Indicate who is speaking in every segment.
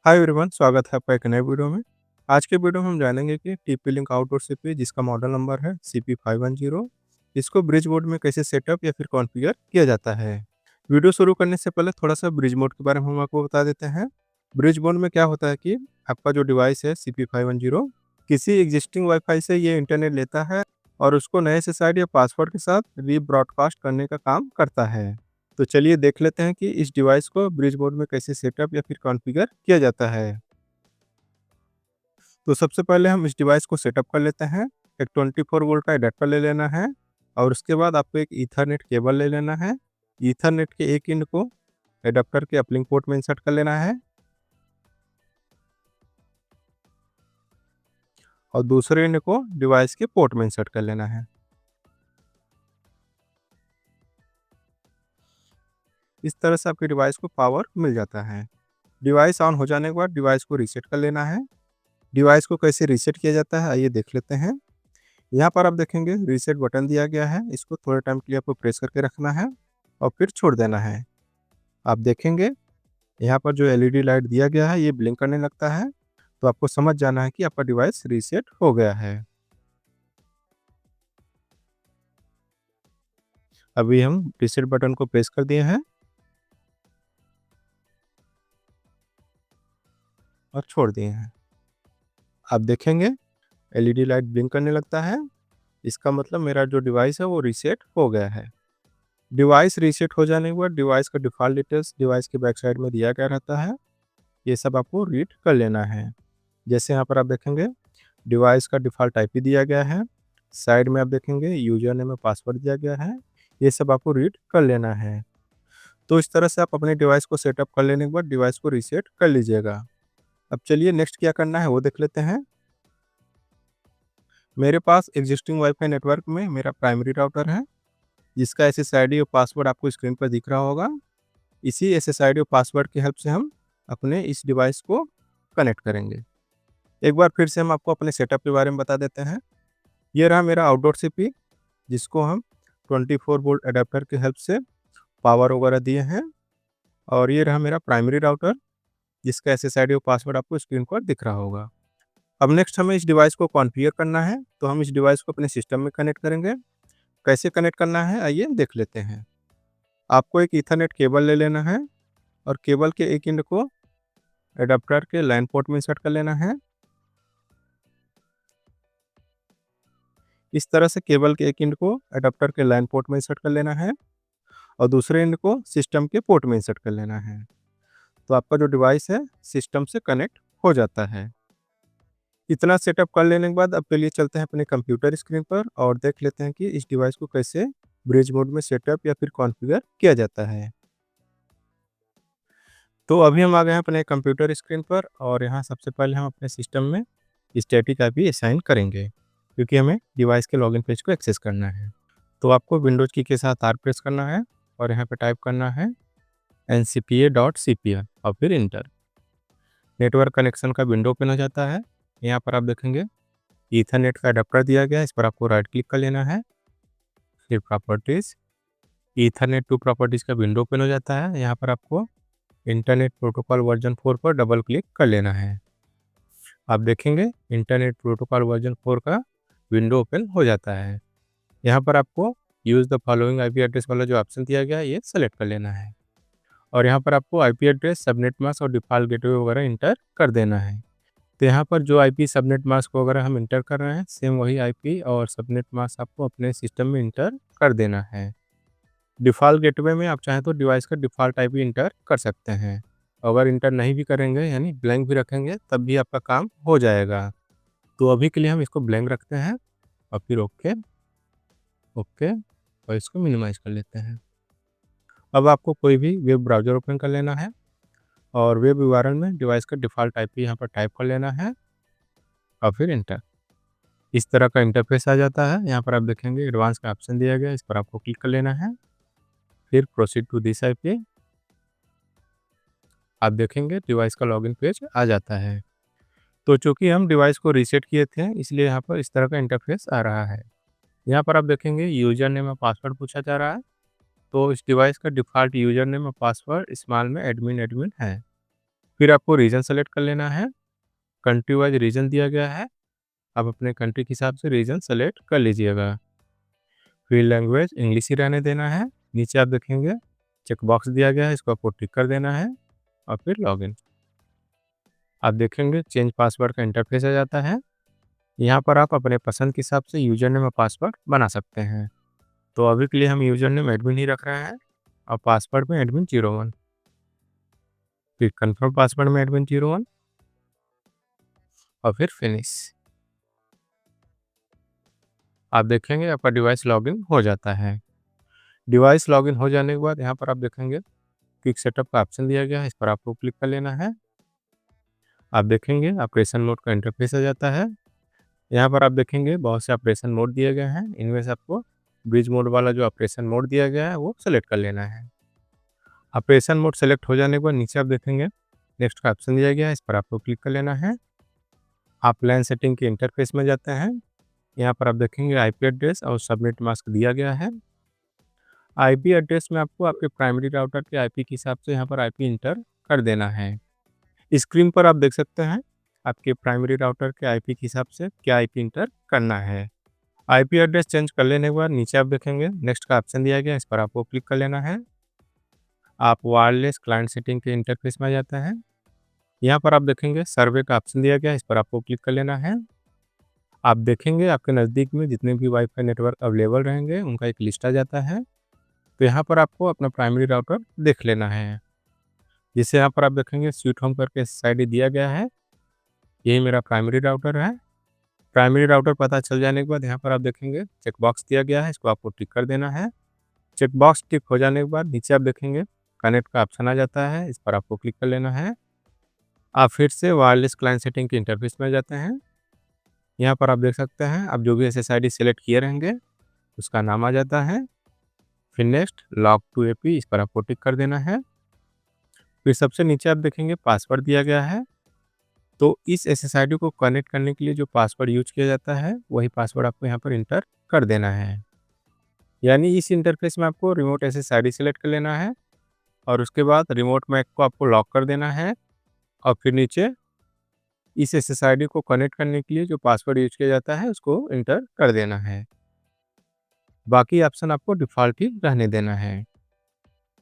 Speaker 1: Hi everyone, स्वागत है आपका एक नए वीडियो में। आज के वीडियो में हम जानेंगे कि टीपी लिंक आउटडोर सीपी जिसका मॉडल नंबर है CP510, इसको ब्रिज मोड में कैसे सेटअप या फिर कॉन्फ़िगर किया जाता है। वीडियो शुरू करने से पहले थोड़ा सा ब्रिज मोड के बारे में हम आपको बता देते हैं। ब्रिज मोड में क्या होता है कि आपका जो डिवाइस है CP510 किसी एग्जिस्टिंग वाईफाई से ये इंटरनेट लेता है और उसको नए SSID या पासवर्ड के साथ रीब्रॉडकास्ट करने का काम करता है। तो चलिए देख लेते हैं कि इस डिवाइस को ब्रिज मोड में कैसे सेटअप या फिर कॉन्फ़िगर किया जाता है। तो सबसे पहले हम इस डिवाइस को सेटअप कर लेते हैं। एक 24 वोल्ट का एडेप्टर ले लेना है और उसके बाद आपको एक ईथरनेट केबल ले लेना है। ईथरनेट के एक एंड को एडेप्टर के अपलिंक पोर्ट में इंसर्ट कर लेना है और दूसरे एंड को डिवाइस के पोर्ट में इंसर्ट कर लेना है। इस तरह से आपके डिवाइस को पावर मिल जाता है। डिवाइस ऑन हो जाने के बाद डिवाइस को रीसेट कर लेना है। डिवाइस को कैसे रीसेट किया जाता है आइए देख लेते हैं। यहाँ पर आप देखेंगे रीसेट बटन दिया गया है, इसको थोड़े टाइम के लिए आपको प्रेस करके रखना है और फिर छोड़ देना है। आप देखेंगे यहाँ पर जो एलईडी लाइट दिया गया है ये ब्लिंक करने लगता है, तो आपको समझ जाना है कि आपका डिवाइस रीसेट हो गया है। अभी हम रीसेट बटन को प्रेस कर दिए हैं और छोड़ दिए हैं। आप देखेंगे एलईडी लाइट ब्लिंक करने लगता है, इसका मतलब मेरा जो डिवाइस है वो रीसेट हो गया है। डिवाइस रीसेट हो जाने के बाद डिवाइस का डिफ़ॉल्ट डिटेल्स डिवाइस के बैक साइड में दिया गया रहता है, ये सब आपको रीड कर लेना है। जैसे यहाँ पर आप देखेंगे डिवाइस का डिफ़ॉल्ट आईपी दिया गया है, साइड में आप देखेंगे यूज़र नेम और पासवर्ड दिया गया है, ये सब आपको रीड कर लेना है। तो इस तरह से आप अपने डिवाइस को सेटअप कर लेने के बाद डिवाइस को रीसेट कर लीजिएगा। अब चलिए नेक्स्ट क्या करना है वो देख लेते हैं। मेरे पास एक्जिस्टिंग वाईफ़ाई नेटवर्क में मेरा प्राइमरी राउटर है, जिसका एसएसआईडी और पासवर्ड आपको स्क्रीन पर दिख रहा होगा। इसी एसएसआईडी और पासवर्ड की हेल्प से हम अपने इस डिवाइस को कनेक्ट करेंगे। एक बार फिर से हम आपको अपने सेटअप के बारे में बता देते हैं। ये रहा मेरा आउटडोर सीपी, जिसको हम 24 वोल्ट एडाप्टर की हेल्प से पावर वगैरह दिए हैं और ये रहा मेरा प्राइमरी राउटर, जिसका एसएसआईडी और पासवर्ड आपको स्क्रीन पर दिख रहा होगा। अब नेक्स्ट हमें इस डिवाइस को कॉन्फ़िगर करना है, तो हम इस डिवाइस को अपने सिस्टम में कनेक्ट करेंगे। कैसे कनेक्ट करना है आइए देख लेते हैं। आपको एक ईथरनेट केबल ले लेना है और केबल के एक एंड को एडाप्टर के लाइन पोर्ट में इंसर्ट कर लेना है। इस तरह से केबल के एक एंड को एडाप्टर के लाइन पोर्ट में इंसर्ट कर लेना है और दूसरे एंड को सिस्टम के पोर्ट में इंसर्ट कर लेना है। तो आपका जो डिवाइस है सिस्टम से कनेक्ट हो जाता है। इतना सेटअप कर लेने के बाद अब चलिए चलते हैं अपने कंप्यूटर स्क्रीन पर और देख लेते हैं कि इस डिवाइस को कैसे ब्रिज मोड में सेटअप या फिर कॉन्फ़िगर किया जाता है। तो अभी हम आ गए हैं अपने कंप्यूटर स्क्रीन पर और यहाँ सबसे पहले हम अपने सिस्टम में स्टैटिक आईपी असाइन करेंगे, क्योंकि हमें डिवाइस के लॉगिन पेज को एक्सेस करना है। तो आपको विंडोज़ की के साथ आर प्रेस करना है और यहाँ पे टाइप करना है ncpa.cpr और फिर इंटर। नेटवर्क कनेक्शन का विंडो ओपन हो जाता है। यहाँ पर आप देखेंगे ईथरनेट का अडेप्टर दिया गया है, इस पर आपको राइट क्लिक कर लेना है। फिर प्रॉपर्टीज़, ईथरनेट टू प्रॉपर्टीज़ का विंडो ओपन हो जाता है। यहाँ पर आपको इंटरनेट प्रोटोकॉल वर्जन 4 पर डबल क्लिक कर लेना है। आप देखेंगे इंटरनेट प्रोटोकॉल वर्जन 4 का विंडो ओपन हो जाता है। यहाँ पर आपको use the following IP address वाला जो ऑप्शन दिया गया है ये सेलेक्ट कर लेना है और यहाँ पर आपको आईपी एड्रेस, सबनेट मास्क और डिफ़ॉल्ट गेटवे वगैरह इंटर कर देना है। तो यहाँ पर जो आईपी सबनेट मास्क वगैरह हम इंटर कर रहे हैं सेम वही आईपी और सबनेट मास्क आपको अपने सिस्टम में इंटर कर देना है। डिफ़ॉल्ट गेटवे में आप चाहें तो डिवाइस का डिफ़ॉल्ट आईपी इंटर कर सकते हैं। अगर इंटर नहीं भी करेंगे यानी ब्लैंक भी रखेंगे तब भी आपका काम हो जाएगा। तो अभी के लिए हम इसको ब्लैंक रखते हैं और फिर ओके, ओके और इसको मिनिमाइज़ कर लेते हैं। अब आपको कोई भी वेब ब्राउज़र ओपन कर लेना है और वेब यूआरएल में डिवाइस का डिफ़ॉल्ट आईपी यहाँ पर टाइप कर लेना है और फिर इंटर। इस तरह का इंटरफेस आ जाता है। यहाँ पर आप देखेंगे एडवांस का ऑप्शन दिया गया है, इस पर आपको क्लिक कर लेना है। फिर प्रोसीड टू दिस आईपी। आप देखेंगे डिवाइस का लॉगिन पेज आ जाता है। तो चूँकि हम डिवाइस को रीसेट किए थे इसलिए यहाँ पर इस तरह का इंटरफेस आ रहा है। यहाँ पर आप देखेंगे यूज़र नेम और पासवर्ड पूछा जा रहा है। तो इस डिवाइस का डिफ़ॉल्ट यूज़र नेम और पासवर्ड स्मॉल में एडमिन एडमिन है। फिर आपको रीजन सेलेक्ट कर लेना है, कंट्री वाइज रीजन दिया गया है, आप अपने कंट्री के हिसाब से रीजन सेलेक्ट कर लीजिएगा। फिर लैंग्वेज इंग्लिश ही रहने देना है। नीचे आप देखेंगे चेक बॉक्स दिया गया है, इसको आपको टिक कर देना है और फिर लॉगिन। आप देखेंगे चेंज पासवर्ड का इंटरफेस आ जाता है। यहाँ पर आप अपने पसंद के हिसाब से यूजर नेम और पासवर्ड बना सकते हैं। तो अभी के लिए हम यूजर नेम एडमिन ही रख रहे हैं और पासवर्ड में एडमिन 01। फिर कंफर्म पासवर्ड में एडमिन 01 और फिर फिनिश। आप देखेंगे आपका डिवाइस लॉगिन हो जाता है। डिवाइस लॉगिन हो जाने के बाद यहाँ पर आप देखेंगे क्विक सेटअप का ऑप्शन दिया गया है, इस पर आपको क्लिक कर लेना है। आप देखेंगे ऑपरेशन मोड का इंटरफेस आ जाता है। यहाँ पर आप देखेंगे बहुत से ऑपरेशन मोड दिए गए हैं, इनमें से आपको ब्रिज मोड वाला जो ऑपरेशन मोड दिया गया है वो सेलेक्ट कर लेना है। ऑपरेशन मोड सेलेक्ट हो जाने के बाद नीचे आप देखेंगे नेक्स्ट का ऑप्शन दिया गया है, इस पर आपको क्लिक कर लेना है। आप प्लान सेटिंग के इंटरफेस में जाते हैं। यहाँ पर आप देखेंगे आईपी एड्रेस और सबनेट मास्क दिया गया है। आईपी एड्रेस में आपको आपके प्राइमरी राउटर के आईपी के हिसाब से यहाँ पर आईपी इंटर कर देना है। स्क्रीन पर आप देख सकते हैं आपके प्राइमरी राउटर के आईपी के हिसाब से क्या आईपी इंटर करना है। आईपी एड्रेस चेंज कर लेने के बाद नीचे आप देखेंगे नेक्स्ट का ऑप्शन दिया गया है, इस पर आपको क्लिक कर लेना है। आप वायरलेस क्लाइंट सेटिंग के इंटरफेस में जाते हैं। यहाँ पर आप देखेंगे सर्वे का ऑप्शन दिया गया है, इस पर आपको क्लिक कर लेना है। आप देखेंगे आपके नज़दीक में जितने भी वाईफाई नेटवर्क अवेलेबल रहेंगे उनका एक लिस्ट आ जाता है। तो यहाँ पर आपको अपना प्राइमरी राउटर देख लेना है। जिससे यहाँ पर आप देखेंगे स्वीट होम करके SSID दिया गया है, यही मेरा प्राइमरी राउटर है। प्राइमरी राउटर पता चल जाने के बाद यहाँ पर आप देखेंगे चेक बॉक्स दिया गया है, इसको आपको टिक कर देना है। चेक बॉक्स टिक हो जाने के बाद नीचे आप देखेंगे कनेक्ट का ऑप्शन आ जाता है, इस पर आपको क्लिक कर लेना है। आप फिर से वायरलेस क्लाइंट सेटिंग के इंटरफेस में जाते हैं। यहाँ पर आप देख सकते हैं आप जो भी SSID सेलेक्ट किए रहेंगे उसका नाम आ जाता है। फिर नेक्स्ट लॉग टू एपी, इस पर आपको टिक कर देना है। फिर सबसे नीचे आप देखेंगे पासवर्ड दिया गया है। तो इस SSID को कनेक्ट करने के लिए जो पासवर्ड यूज किया जाता है वही पासवर्ड आपको यहाँ पर इंटर कर देना है। यानी इस इंटरफेस में आपको रिमोट SSID सेलेक्ट कर लेना है और उसके बाद रिमोट मैक को आपको लॉक कर देना है और फिर नीचे इस SSID को कनेक्ट करने के लिए जो पासवर्ड यूज किया जाता है उसको इंटर कर देना है। बाकी ऑप्शन आपको डिफ़ॉल्ट ही रहने देना है।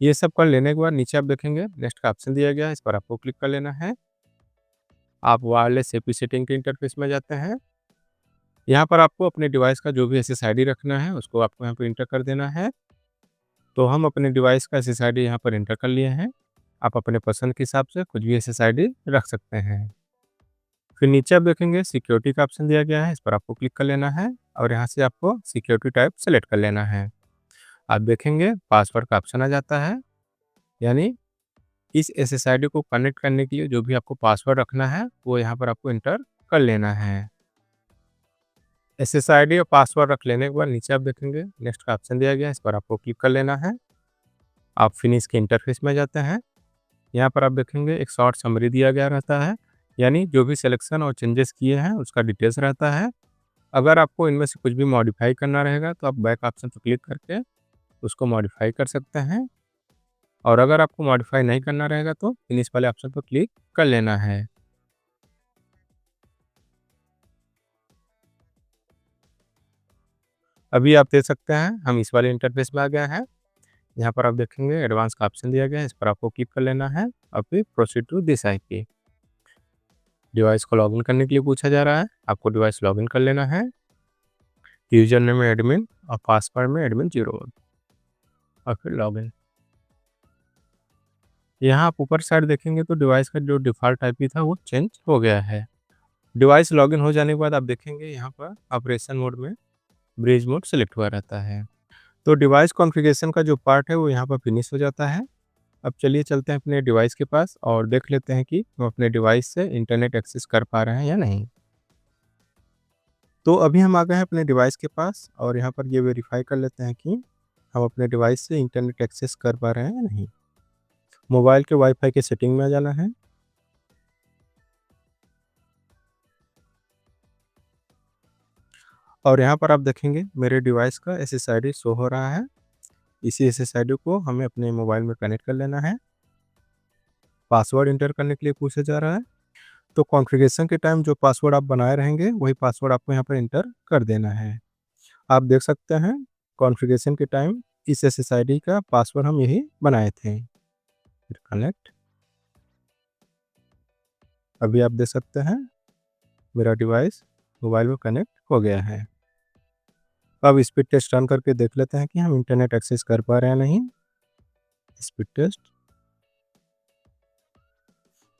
Speaker 1: ये सब कर लेने के बाद नीचे आप देखेंगे नेक्स्ट का ऑप्शन दिया गया है, इस पर आपको क्लिक कर लेना है। आप वायरलेस एपी सेटिंग के इंटरफेस में जाते हैं। यहाँ पर आपको अपने डिवाइस का जो भी SSID रखना है उसको आपको यहाँ पर इंटर कर देना है। तो हम अपने डिवाइस का SSID यहाँ पर इंटर कर लिए हैं। आप अपने पसंद के हिसाब से कुछ भी SSID रख सकते हैं। फिर नीचे आप देखेंगे सिक्योरिटी का ऑप्शन दिया गया है, इस पर आपको क्लिक कर लेना है और यहाँ से आपको सिक्योरिटी टाइप सेलेक्ट कर लेना है। आप देखेंगे पासवर्ड का ऑप्शन आ जाता है, यानी इस SSID को कनेक्ट करने के लिए जो भी आपको पासवर्ड रखना है वो यहाँ पर आपको इंटर कर लेना है। SSID और पासवर्ड रख लेने के बाद नीचे आप देखेंगे नेक्स्ट का ऑप्शन दिया गया है, इस पर आपको क्लिक कर लेना है। आप फिनिश के इंटरफेस में जाते हैं। यहाँ पर आप देखेंगे एक शॉर्ट समरी दिया गया रहता है, यानी जो भी सिलेक्शन और चेंजेस किए हैं उसका डिटेल्स रहता है। अगर आपको इनमें से कुछ भी मॉडिफाई करना रहेगा तो आप बैक ऑप्शन पर क्लिक करके उसको मॉडिफाई कर सकते हैं और अगर आपको मॉडिफाई नहीं करना रहेगा तो फिनिश वाले ऑप्शन पर क्लिक कर लेना है। अभी आप देख सकते हैं हम इस वाले इंटरफेस में आ गए हैं। यहाँ पर आप देखेंगे एडवांस का ऑप्शन दिया गया है, इस पर आपको क्लिक कर लेना है और फिर proceed to this IP. Device को लॉगिन करने के लिए पूछा जा रहा है, आपको डिवाइस लॉगिन कर लेना है। यूजर नेम में एडमिन और पासवर्ड में एडमिन 01 और फिर लॉगिन। यहाँ आप ऊपर साइड देखेंगे तो डिवाइस का जो डिफ़ॉल्ट आईपी था वो चेंज हो गया है। डिवाइस लॉगिन हो जाने के बाद आप देखेंगे यहाँ पर ऑपरेशन मोड में ब्रिज मोड सेलेक्ट हुआ रहता है। तो डिवाइस कॉन्फ़िगरेशन का जो पार्ट है वो यहाँ पर फिनिश हो जाता है। अब चलिए चलते हैं अपने डिवाइस के पास और देख लेते हैं कि हम अपने डिवाइस से इंटरनेट एक्सेस कर पा रहे हैं या नहीं। तो अभी हम आ गए हैं अपने डिवाइस के पास और यहाँ पर ये वेरीफाई कर लेते हैं कि हम अपने डिवाइस से इंटरनेट एक्सेस कर पा रहे हैं या नहीं। मोबाइल के वाईफाई के सेटिंग में आ जाना है। और यहाँ पर आप देखेंगे मेरे डिवाइस का SSID शो हो रहा है। इसी SSID को हमें अपने मोबाइल में कनेक्ट कर लेना है। पासवर्ड इंटर करने के लिए पूछा जा रहा है, तो कॉन्फ़िगरेशन के टाइम जो पासवर्ड आप बनाए रहेंगे वही पासवर्ड आपको यहाँ पर इंटर कर देना है। आप देख सकते हैं कॉन्फ़िगरेशन के टाइम इस SSID का पासवर्ड हम यही बनाए थे। फिर कनेक्ट। अभी आप देख सकते हैं मेरा डिवाइस मोबाइल में कनेक्ट हो गया है। अब स्पीड टेस्ट रन करके देख लेते हैं कि हम इंटरनेट एक्सेस कर पा रहे हैं नहीं। Speed test.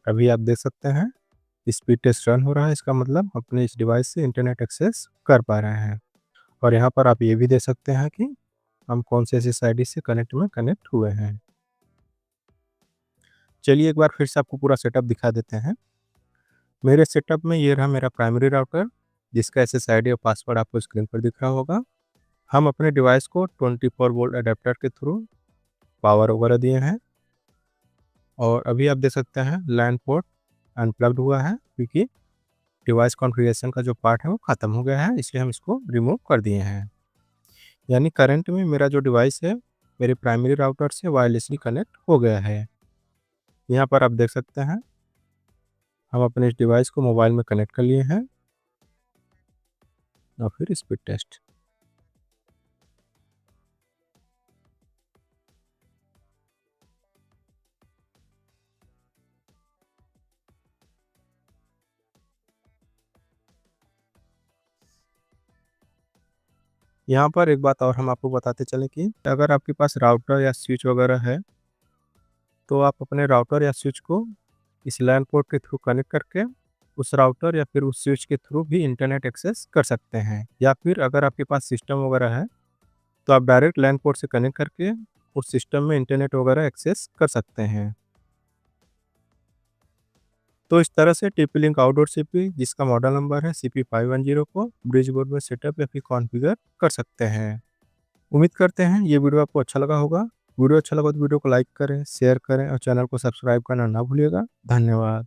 Speaker 1: अभी आप देख सकते हैं स्पीड टेस्ट रन हो रहा है, इसका मतलब अपने इस डिवाइस से इंटरनेट एक्सेस कर पा रहे हैं। और यहाँ पर आप ये भी देख सकते हैं कि हम कौन से SSID से कनेक्ट हुए हैं। चलिए एक बार फिर से आपको पूरा सेटअप दिखा देते हैं। मेरे सेटअप में ये रहा मेरा प्राइमरी राउटर, जिसका SSID और पासवर्ड आपको स्क्रीन पर दिख रहा होगा। हम अपने डिवाइस को 24 वोल्ट अडेप्टर के थ्रू पावर वगैरह दिए हैं। और अभी आप देख सकते हैं लैन पोर्ट अनप्लग्ड हुआ है, क्योंकि डिवाइस कॉन्फ़िगरेशन का जो पार्ट है वो ख़त्म हो गया है, इसलिए हम इसको रिमूव कर दिए हैं। यानी करंट में मेरा जो डिवाइस है मेरे प्राइमरी राउटर से वायरलेसली कनेक्ट हो गया है। यहाँ पर आप देख सकते हैं हम अपने इस डिवाइस को मोबाइल में कनेक्ट कर लिए हैं। और फिर स्पीड टेस्ट। यहाँ पर एक बात और हम आपको बताते चलें कि अगर आपके पास राउटर या स्विच वगैरह है, तो आप अपने राउटर या स्विच को इस लैन पोर्ट के थ्रू कनेक्ट करके उस राउटर या फिर उस स्विच के थ्रू भी इंटरनेट एक्सेस कर सकते हैं। या फिर अगर आपके पास सिस्टम वगैरह है, तो आप डायरेक्ट लैन पोर्ट से कनेक्ट करके उस सिस्टम में इंटरनेट वगैरह एक्सेस कर सकते हैं। तो इस तरह से TP-Link आउटडोर CP, जिसका मॉडल नंबर है CP510 को ब्रिज बोर्ड में सेटअप या फिर कॉन्फ़िगर कर सकते हैं। उम्मीद करते हैं ये वीडियो आपको अच्छा लगा होगा। वीडियो अच्छा लगा तो वीडियो को लाइक करें, शेयर करें और चैनल को सब्सक्राइब करना ना भूलिएगा। धन्यवाद।